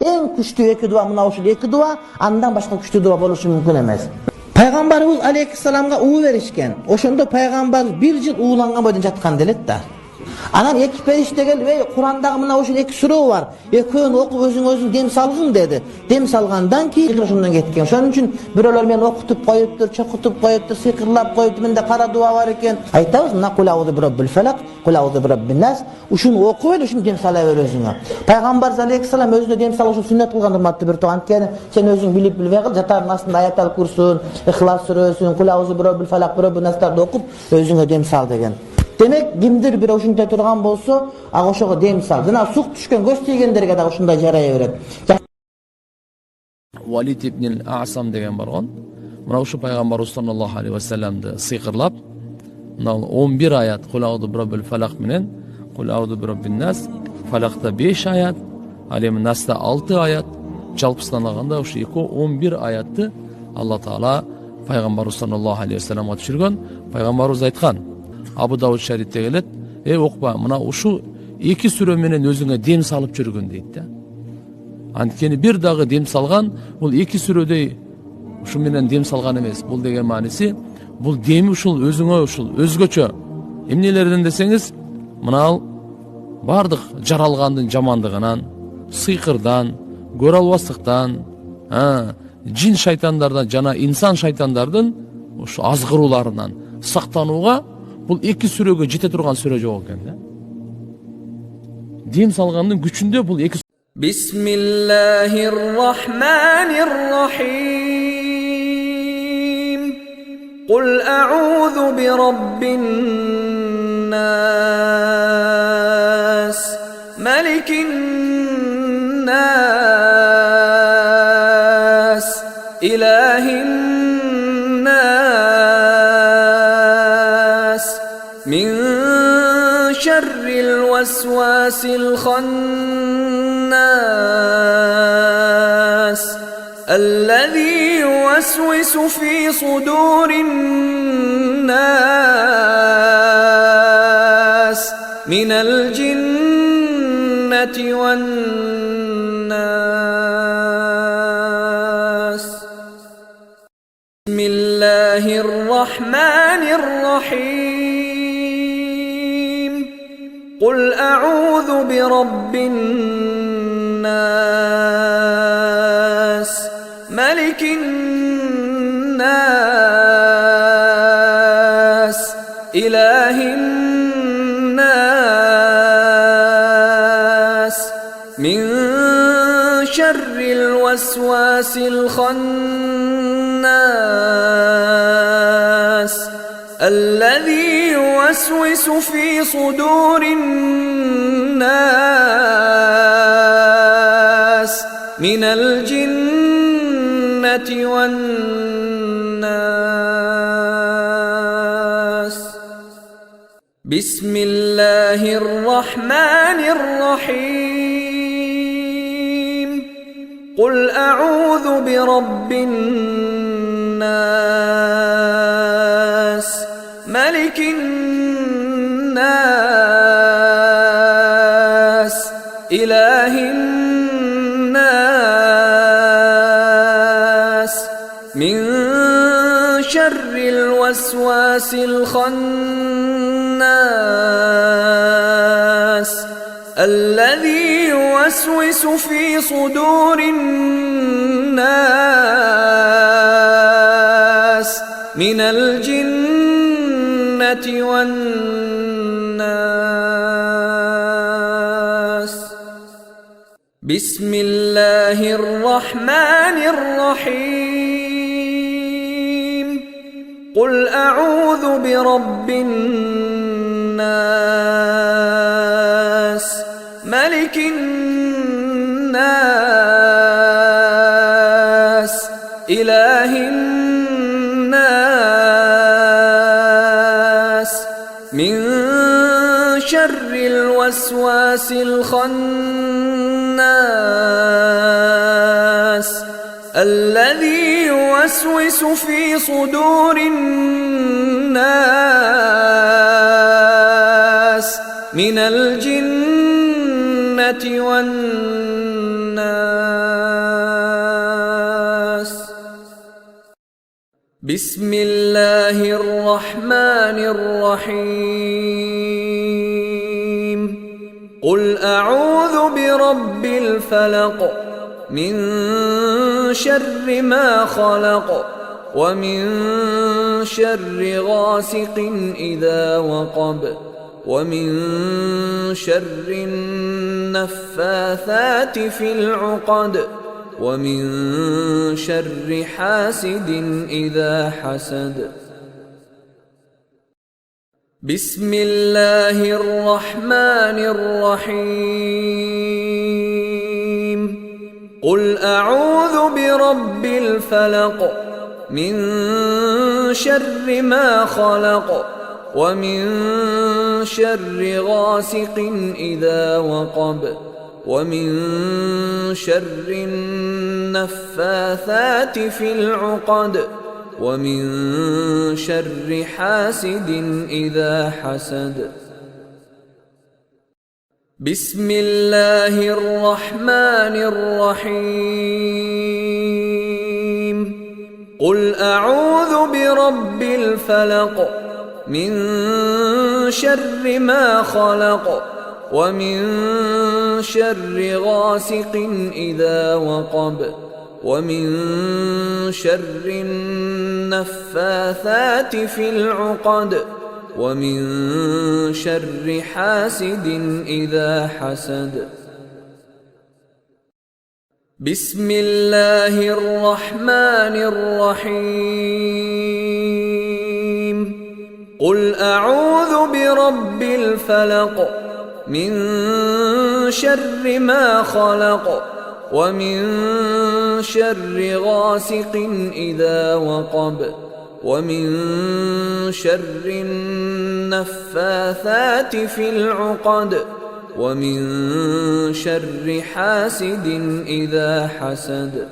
Eng күçtүү эки дуа мына ушул эки дуа, андан башка күçtүү дуа болушу мүмкүн эмес. Пайгамбарыбыз алейхиссаламга уу беришкен. Ошондо пайгамбар 1 жыл ууланган бойдон жаткан делет да. Анан эки периште келип, Курандагы мына ушул эки суроо бар. Экөөнү окуп өзүң дем салгын деди. Дем салгандан кийин ошондон кеткен. Ошон үчүн бирөөлөр мен окутуп коюптур, чокутуп коюптур, сыйкырлап коюптур, менде кара дуа бар экен. Айтабыз, мына кул аузу бираббил фалак, кул аузу бираббин нас. Ушуну окуп эл, ушуну дем сала бер өзүңө. Пайгамбар алейхиссалам өзүнө дем салуу ушул сүннет кылган урматтуу бир тууган. Анткени сен өзүң билип билбей кыл, жатардын астында аятал курсун, ихлас сүрөсүн, кул аузу бираббил фалак, бираббин настарды окуп өзүңө дем сал деген. Демек, кимдир бир ушунча турган болсо, ага ошого дем сал. Жана сук түшкөн, көз тийгендерге да ушундай жарая берет. Валид ибн Асам деген барган. Мына ушу пайгамбар саллаллаху алейхи ва салламды сыйкырлап, мына 11 аят кул аузу бираббил фалак менен кул аузу бираббин нас, фалакта 5 аят, ал эми наста 6 аят, жалпысынан алганда ушу 11 аятты Алла Таала пайгамбар саллаллаху алейхи ва салламга түшүргөн. Пайгамбарыбыз айткан, Абу Дауд шарифте келет, окпа, мына ушу эки сүрө менен өзүңө дем салып жүргөн дейт да. Анткени бир дагы дем салган, бул эки сүрөдөй ушу менен дем салган эмес. Бул деген мааниси, бул деми ушул өзүңө ушул өзгөчө. Эмнелерден десеңиз, мына ал бардык жаралгандын жамандыгынан, сыйкырдан, көрө албастыктан, жин шайтандардан жана инсан шайтандардын ушу азгырууларынан сактанууга бул эки сүрөгө жете турган сүрө жок экен да. Дем салгандын күчүндө бул эки. Бисмиллахир-рахманир-рахим. Кул а'удhu би раббин нас, маликин нас, илахин нас, мин шаррил васвасил ханнас, الذي يوسوس في صدور الناس من الجنة والناس. بسم الله الرحمن الرحيم. قل أعوذ برب الناس، ملك الناس، إله الناس، من شر الوسواس الخناس، الذي يوسوس في صدور الناس من الجنة والناس. بسم الله الرحمن الرحيم. قل أعوذ برب الناس، ملك الناس، إله الناس، من شر الوسواس الخناس، الذي يوسوس في صدور الناس من الجنة والناس. بسم الله الرحمن الرحيم. قل أعوذ برب الناس، ملك الناس، إله الناس، من شر الوسواس الخناس، الذي يوسوس في صدور الناس من الجنة والناس. بسم الله الرحمن الرحيم قل أعوذ برب الفلق من شر ما خلق ومن شر غاسق إذا وقب ومن شر النفاثات في العقد ومن شر حاسد إذا حسد بسم الله الرحمن الرحيم قل أعوذ برب الفلق من شر ما خلق ومن شر غاسق إذا وقب ومن شر النفاثات في العقد ومن شر حاسد إذا حسد بسم الله الرحمن الرحيم قل أعوذ برب الفلق من شر ما خلق ومن شر غاسق إذا وقب ومن شر النفاثات في العقد ومن شر حاسد إذا حسد بسم الله الرحمن الرحيم قل أعوذ برب الفلق من شر ما خلق ومن شر غاسق إذا وقب ومن شر النفاثات في العقد ومن شر حاسد إذا حسد. بسم الله الرحمن الرحيم قل أعوذ برب الفلق من شر ما خلق بسم الله الرحمن الرحيم قل أعوذ برب الفلق من شر ما خلق ومن شر غاسق إذا وقب ومن شر النفاثات في العقد ومن شر حاسد إذا حسد